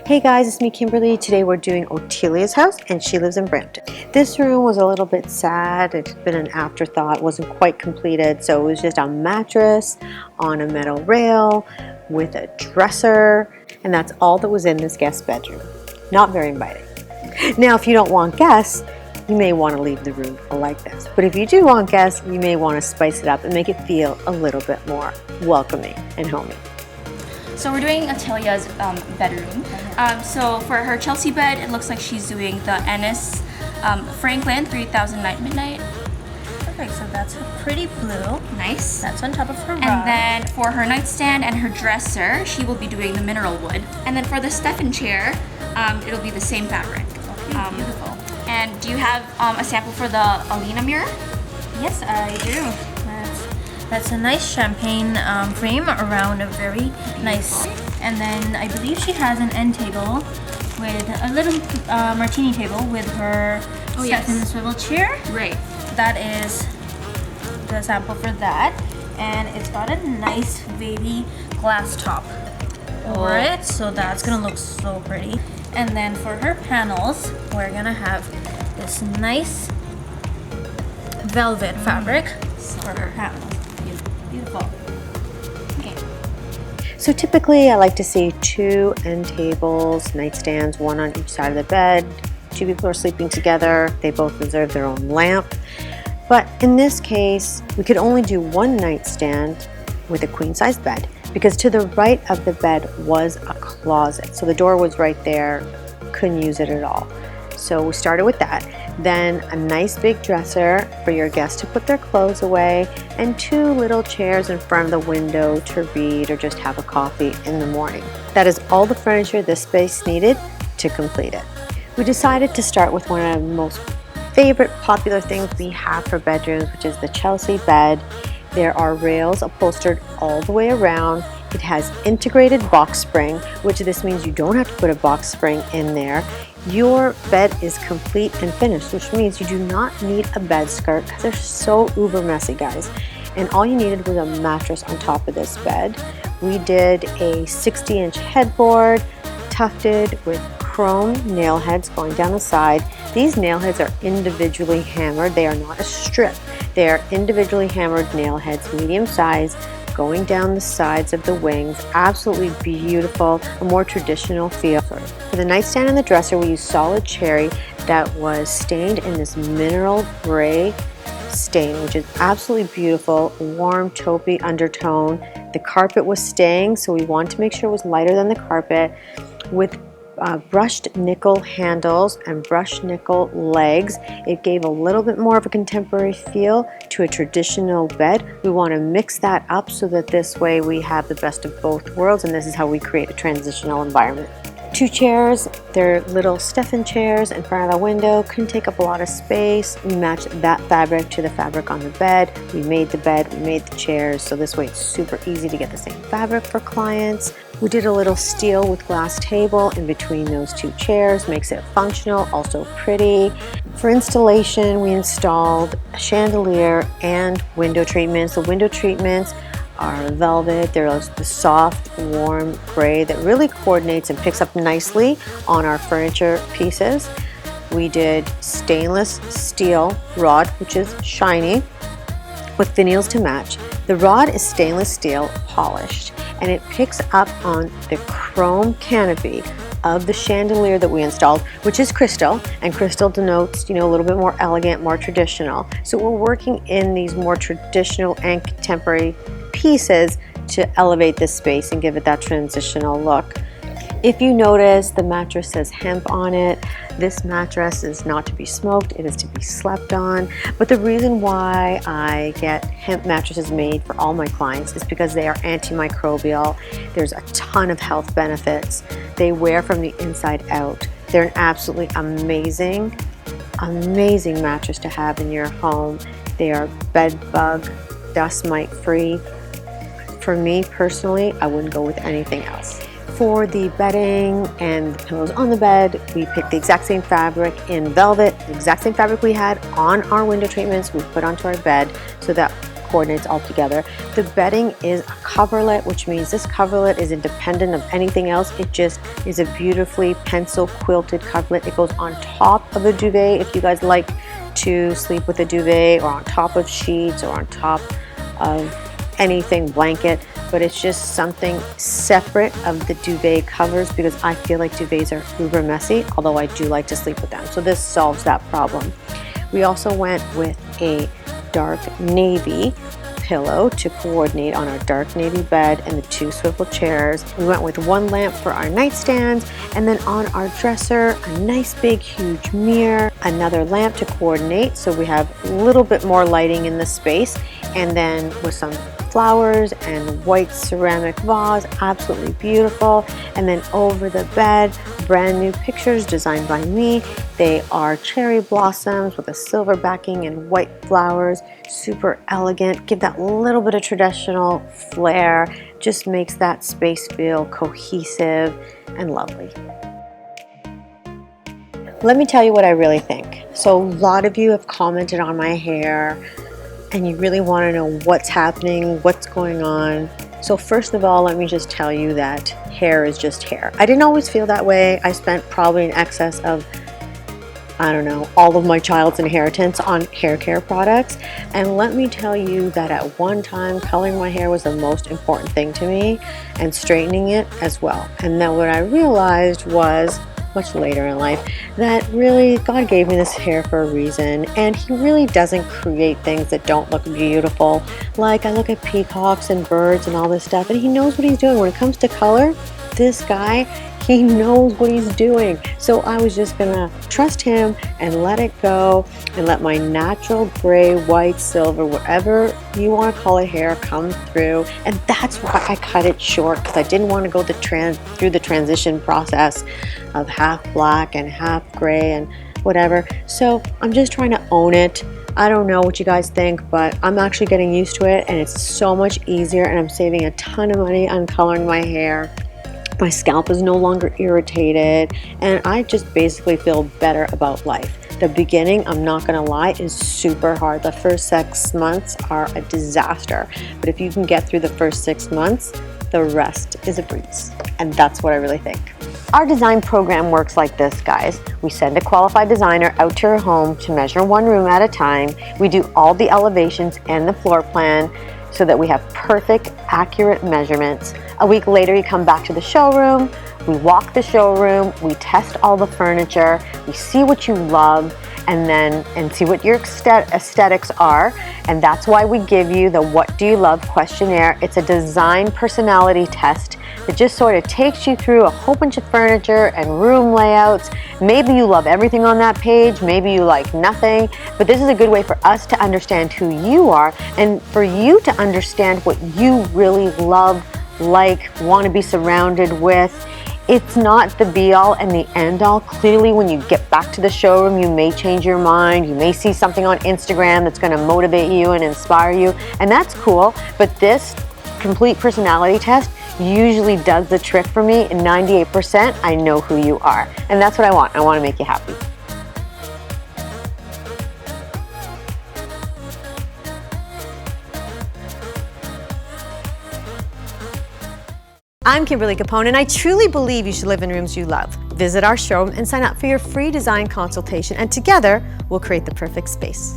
Hey guys, it's me Kimberly. Today we're doing Otelia's house and she lives in Brampton. This room was a little bit sad. It's been an afterthought, wasn't quite completed. So it was just a mattress on a metal rail with a dresser, and that's all that was in this guest bedroom. Not very inviting. Now if you don't want guests, you may want to leave the room like this. But if you do want guests, you may want to spice it up and make it feel a little bit more welcoming and homey. So we're doing Otelia's bedroom. So for her Chelsea bed, it looks like she's doing the Ennis Franklin 3000 Night Midnight. Perfect, so that's a pretty blue. Nice. That's on top of her rug. And then for her nightstand and her dresser, she will be doing the mineral wood. And then for the Stephan chair, it'll be the same fabric. Okay, beautiful. And do you have a sample for the Alina mirror? Yes, I do. That's a nice champagne frame around a very nice. And then I believe she has an end table with a little martini table with her Stephan swivel chair. Right. That is the sample for that. And it's got a nice baby glass top over it. So that's gonna look so pretty. And then for her panels, we're gonna have this nice velvet fabric for her panels. Beautiful. Okay. So typically I like to see 2 end tables, nightstands, one on each side of the bed. 2 people are sleeping together. They both deserve their own lamp. But in this case, we could only do 1 nightstand with a queen size bed because to the right of the bed was a closet. So the door was right there, couldn't use it at all. So we started with that. Then a nice big dresser for your guests to put their clothes away, and 2 little chairs in front of the window to read or just have a coffee in the morning. That is all the furniture this space needed to complete it. We decided to start with one of the most favorite popular things we have for bedrooms, which is the Chelsea bed. There are rails upholstered all the way around. It has integrated box spring, which this means you don't have to put a box spring in there. Your bed is complete and finished, which means you do not need a bed skirt because they're so uber messy, guys. And all you needed was a mattress on top of this bed. We did a 60-inch headboard tufted with chrome nail heads going down the side. These nail heads are individually hammered. They are not a strip. They are individually hammered nail heads, medium size, going down the sides of the wings. Absolutely beautiful, a more traditional feel. For the nightstand and the dresser, we used solid cherry that was stained in this mineral gray stain, which is absolutely beautiful, warm taupey undertone. The carpet was staying, so we wanted to make sure it was lighter than the carpet, with brushed nickel handles and brushed nickel legs. It gave a little bit more of a contemporary feel to a traditional bed. We want to mix that up so that this way we have the best of both worlds, and this is how we create a transitional environment. 2 chairs, they're little Stephan chairs in front of the window, couldn't take up a lot of space. We matched that fabric to the fabric on the bed. We made the bed, we made the chairs, so this way it's super easy to get the same fabric for clients. We did a little steel with glass table in between those 2 chairs, makes it functional, also pretty. For installation, we installed a chandelier and window treatments. The window treatments are velvet. They're the soft, warm gray that really coordinates and picks up nicely on our furniture pieces. We did stainless steel rod, which is shiny, with finials to match. The rod is stainless steel polished, and it picks up on the chrome canopy of the chandelier that we installed, which is crystal, and crystal denotes, a little bit more elegant, more traditional. So we're working in these more traditional and contemporary pieces to elevate this space and give it that transitional look. If you notice, the mattress says hemp on it. This mattress is not to be smoked, it is to be slept on. But the reason why I get hemp mattresses made for all my clients is because they are antimicrobial. There's a ton of health benefits. They wear from the inside out. They're an absolutely amazing mattress to have in your home. They are bed bug, dust mite free. For me personally, I wouldn't go with anything else. For the bedding and the pillows on the bed, we picked the exact same fabric in velvet, the exact same fabric we had on our window treatments we put onto our bed, so that coordinates all together. The bedding is a coverlet, which means this coverlet is independent of anything else. It just is a beautifully pencil quilted coverlet. It goes on top of the duvet if you guys like to sleep with a duvet, or on top of sheets, or on top of anything, blanket, but it's just something separate of the duvet covers, because I feel like duvets are uber messy, although I do like to sleep with them. So this solves that problem. We also went with a dark navy pillow to coordinate on our dark navy bed and the 2 swivel chairs. We went with 1 lamp for our nightstands, and then on our dresser, a nice big huge mirror, another lamp to coordinate so we have a little bit more lighting in the space, and then with some flowers and white ceramic vase, absolutely beautiful. And then over the bed, brand new pictures designed by me. They are cherry blossoms with a silver backing and white flowers, super elegant, give that little bit of traditional flair, just makes that space feel cohesive and lovely. Let me tell you what I really think. So a lot of you have commented on my hair, and you really want to know what's happening, what's going on. So first of all, let me just tell you that hair is just hair. I didn't always feel that way. I spent probably in excess of, I don't know, all of my child's inheritance on hair care products. And let me tell you that at one time, coloring my hair was the most important thing to me, and straightening it as well. And then what I realized was, much later in life, that really God gave me this hair for a reason, and He really doesn't create things that don't look beautiful. Like, I look at peacocks and birds and all this stuff, and He knows what He's doing. When it comes to color, this guy, he knows what he's doing. So I was just gonna trust him and let it go, and let my natural gray, white, silver, whatever you want to call it, hair come through. And that's why I cut it short, because I didn't want to go through the transition process of half black and half gray and whatever. So I'm just trying to own it. I don't know what you guys think, but I'm actually getting used to it, and it's so much easier, and I'm saving a ton of money on coloring my hair. My scalp is no longer irritated, and I just basically feel better about life. The beginning, I'm not gonna lie, is super hard. The first 6 months are a disaster, but if you can get through the first 6 months, the rest is a breeze, and that's what I really think. Our design program works like this, guys. We send a qualified designer out to your home to measure 1 room at a time. We do all the elevations and the floor plan so that we have perfect, accurate measurements. A week later, you come back to the showroom, we walk the showroom, we test all the furniture, we see what you love, and see what your aesthetics are. And that's why we give you the What Do You Love questionnaire. It's a design personality test that just sort of takes you through a whole bunch of furniture and room layouts. Maybe you love everything on that page, maybe you like nothing, but this is a good way for us to understand who you are, and for you to understand what you really love, like, want to be surrounded with. It's not the be-all and the end-all. Clearly, when you get back to the showroom, you may change your mind. You may see something on Instagram that's going to motivate you and inspire you, and that's cool. But this complete personality test usually does the trick for me. In 98%, I know who you are, and that's what I want. I want to make you happy. I'm Kimberly Capone, and I truly believe you should live in rooms you love. Visit our showroom and sign up for your free design consultation, and together we'll create the perfect space.